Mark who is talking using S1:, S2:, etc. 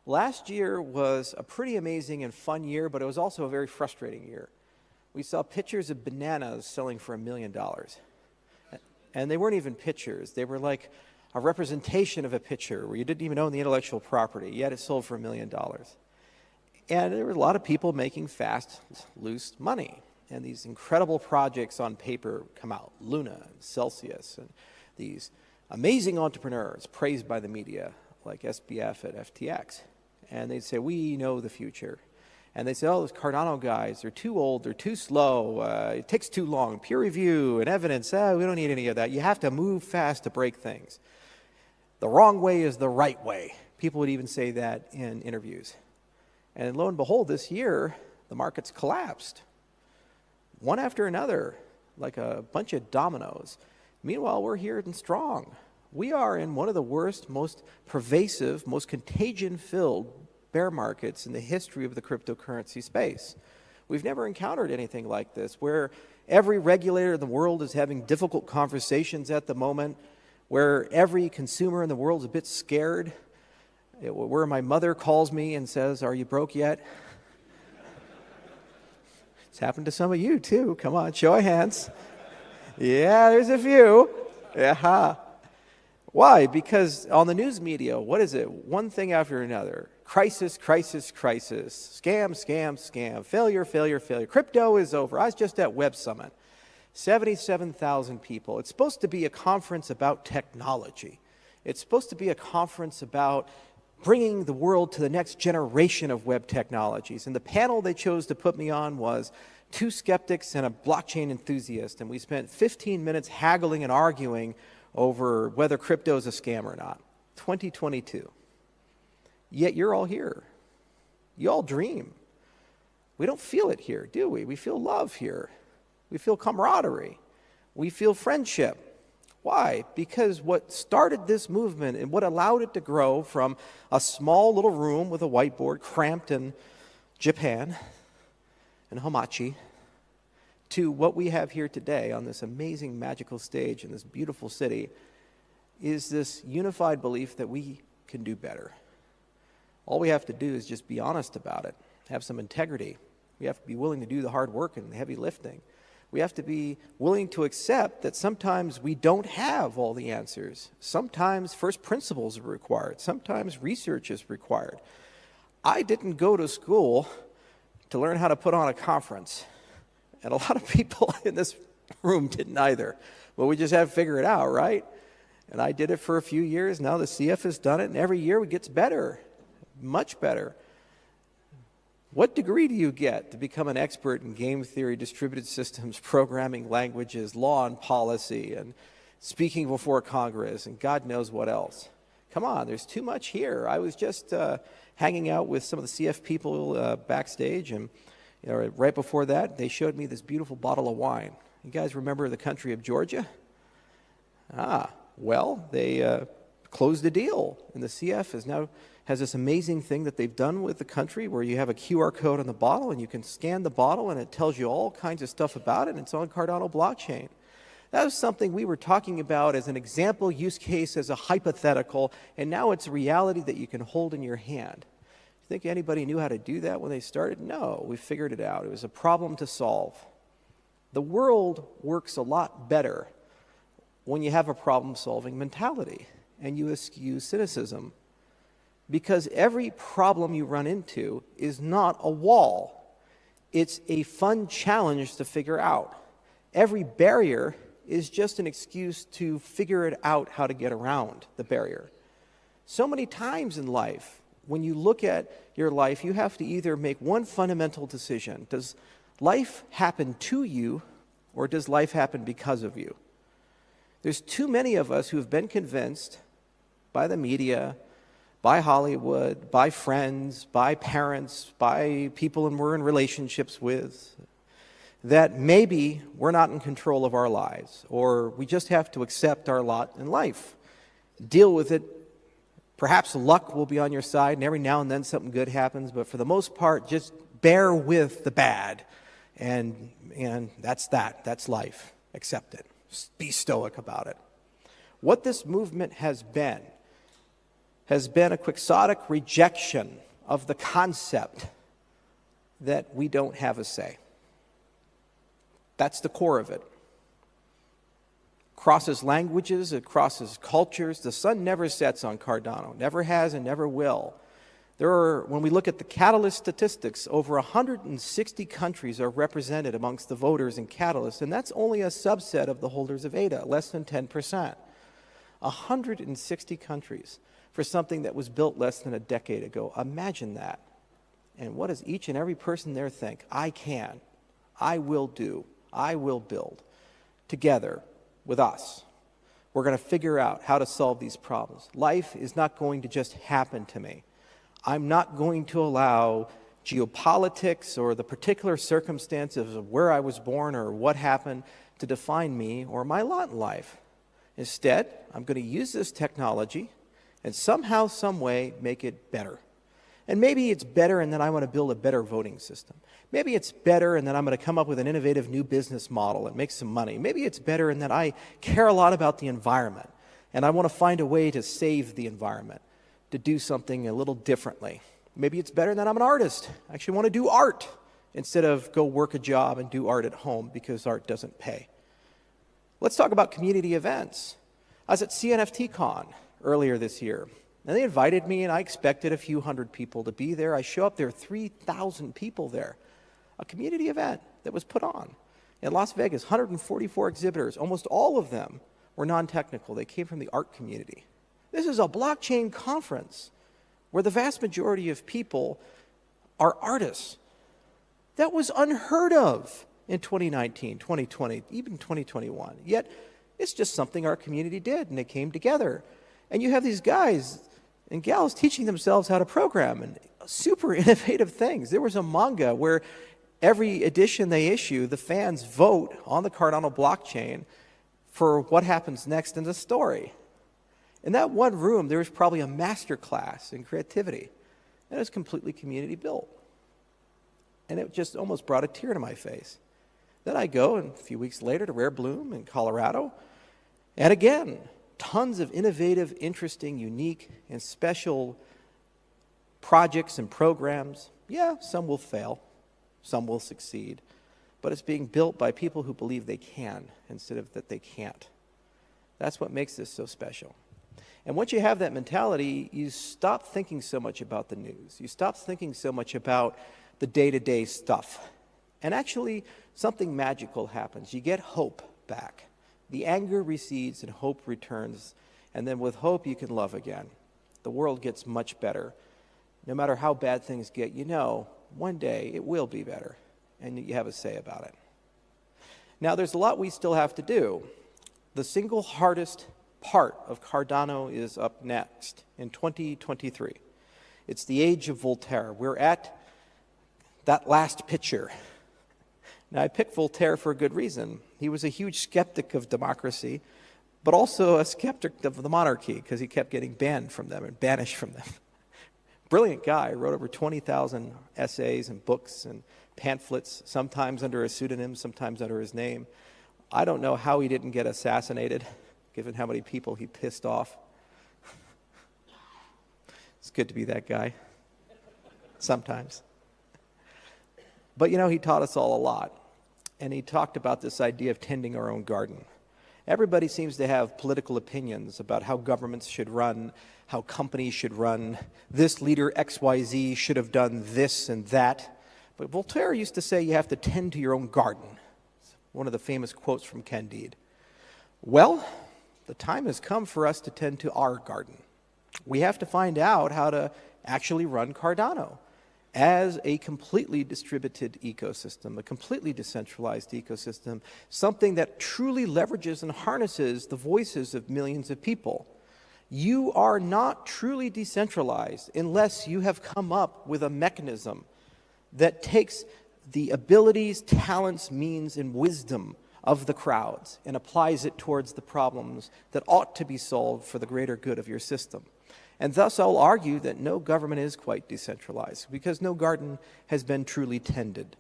S1: Last year was a pretty amazing and fun year, but it was also a very frustrating year. We saw pictures of bananas selling for $1 million. And they weren't even pictures. They were like a representation of a picture where you didn't even own the intellectual property, yet it sold for $1 million. And there were a lot of people making fast, loose money. And these incredible projects on paper come out, Luna and Celsius, and these amazing entrepreneurs praised by the media, like SBF at FTX. And they'd say, we know the future. And they say, oh, those Cardano guys, they're too old, they're too slow, it takes too long, peer review and evidence, we don't need any of that. You have to move fast to break things. The wrong way is the right way. People would even say that in interviews. And lo and behold, this year, the markets collapsed, one after another, like a bunch of dominoes. Meanwhile, we're here and strong. We are in one of the worst, most pervasive, most contagion-filled bear markets in the history of the cryptocurrency space. We've never encountered anything like this, where every regulator in the world is having difficult conversations at the moment, where every consumer in the world is a bit scared, where my mother calls me and says, are you broke yet? It's happened to some of you too. Come on, show of hands. Yeah, there's a few. Yeah. Why? Because on the news media, what is it? One thing after another. Crisis, crisis, crisis. Scam, scam, scam. Failure, failure, failure. Crypto is over. I was just at Web Summit. 77,000 people. It's supposed to be a conference about technology. It's supposed to be a conference about bringing the world to the next generation of web technologies. And the panel they chose to put me on was two skeptics and a blockchain enthusiast. And we spent 15 minutes haggling and arguing over whether crypto is a scam or not. 2022. Yet you're all here. You all dream. We don't feel it here, do we? We feel love here. We feel camaraderie. We feel friendship. Why? Because what started this movement and what allowed it to grow from a small little room with a whiteboard cramped in Japan and Hamachi to what we have here today on this amazing magical stage in this beautiful city is this unified belief that we can do better. All we have to do is just be honest about it, have some integrity. We have to be willing to do the hard work and the heavy lifting. We have to be willing to accept that sometimes we don't have all the answers. Sometimes first principles are required. Sometimes research is required. I didn't go to school to learn how to put on a conference. And a lot of people in this room didn't either. Well, we just have to figure it out, right? And I did it for a few years. Now the CF has done it, and every year it gets better, much better. What degree do you get to become an expert in game theory, distributed systems, programming languages, law and policy, and speaking before Congress, and God knows what else? Come on, there's too much here. I was just hanging out with some of the CF people backstage, and right before that, they showed me this beautiful bottle of wine. You guys remember the country of Georgia? Well, they closed the deal, and the CF has this amazing thing that they've done with the country where you have a QR code on the bottle, and you can scan the bottle, and it tells you all kinds of stuff about it, and it's on Cardano blockchain. That was something we were talking about as an example use case, as a hypothetical, and now it's a reality that you can hold in your hand. Think anybody knew how to do that when they started? No, we figured it out. It was a problem to solve. The world works a lot better when you have a problem-solving mentality and you eschew cynicism, because every problem you run into is not a wall. It's a fun challenge to figure out. Every barrier is just an excuse to figure it out how to get around the barrier. So many times in life, when you look at your life, you have to either make one fundamental decision. Does life happen to you, or does life happen because of you? There's too many of us who have been convinced by the media, by Hollywood, by friends, by parents, by people we're in relationships with, that maybe we're not in control of our lives, or we just have to accept our lot in life, deal with it. Perhaps luck will be on your side, and every now and then something good happens, but for the most part, just bear with the bad. And that's that. That's life. Accept it. Be stoic about it. What this movement has been has been a quixotic rejection of the concept that we don't have a say. That's the core of it. Crosses languages, it crosses cultures. The sun never sets on Cardano, never has and never will. When we look at the Catalyst statistics, over 160 countries are represented amongst the voters in Catalyst, and that's only a subset of the holders of ADA, less than 10%. 160 countries for something that was built less than a decade ago. Imagine that. And what does each and every person there think? I can, I will do, I will build. Together with us, we're going to figure out how to solve these problems. Life is not going to just happen to me. I'm not going to allow geopolitics or the particular circumstances of where I was born or what happened to define me or my lot in life. Instead, I'm going to use this technology and somehow, some way, make it better. And maybe it's better and then I want to build a better voting system. Maybe it's better and then I'm going to come up with an innovative new business model and make some money. Maybe it's better and that I care a lot about the environment and I want to find a way to save the environment, to do something a little differently. Maybe it's better that I'm an artist. I actually want to do art instead of go work a job and do art at home because art doesn't pay. Let's talk about community events. I was at CNFTCon earlier this year, and they invited me, and I expected a few hundred people to be there. I show up, there are 3,000 people there. A community event that was put on in Las Vegas, 144 exhibitors. Almost all of them were non-technical. They came from the art community. This is a blockchain conference where the vast majority of people are artists. That was unheard of in 2019, 2020, even 2021. Yet, it's just something our community did, and they came together. And you have these guys and gals teaching themselves how to program and super innovative things. There was a manga where every edition they issue, the fans vote on the Cardano blockchain for what happens next in the story. In that one room, there was probably a master class in creativity. And it was completely community built. And it just almost brought a tear to my face. Then I go, and a few weeks later, to Rare Bloom in Colorado. And again, tons of innovative, interesting, unique, and special projects and programs. Yeah, some will fail. Some will succeed. But it's being built by people who believe they can instead of that they can't. That's what makes this so special. And once you have that mentality, you stop thinking so much about the news. You stop thinking so much about the day-to-day stuff. And actually, something magical happens. You get hope back. The anger recedes and hope returns. And then with hope, you can love again. The world gets much better. No matter how bad things get, you know, one day it will be better. And you have a say about it. Now, there's a lot we still have to do. The single hardest part of Cardano is up next in 2023. It's the age of Voltaire. We're at that last picture. Now, I picked Voltaire for a good reason. He was a huge skeptic of democracy, but also a skeptic of the monarchy because he kept getting banned from them and banished from them. Brilliant guy, wrote over 20,000 essays and books and pamphlets, sometimes under a pseudonym, sometimes under his name. I don't know how he didn't get assassinated, given how many people he pissed off. It's good to be that guy, sometimes. But, you know, he taught us all a lot. And he talked about this idea of tending our own garden. Everybody seems to have political opinions about how governments should run, how companies should run. This leader XYZ should have done this and that. But Voltaire used to say you have to tend to your own garden. It's one of the famous quotes from Candide. Well, the time has come for us to tend to our garden. We have to find out how to actually run Cardano as a completely distributed ecosystem, a completely decentralized ecosystem, something that truly leverages and harnesses the voices of millions of people. You are not truly decentralized unless you have come up with a mechanism that takes the abilities, talents, means, and wisdom of the crowds and applies it towards the problems that ought to be solved for the greater good of your system. And thus I'll argue that no government is quite decentralized because no garden has been truly tended.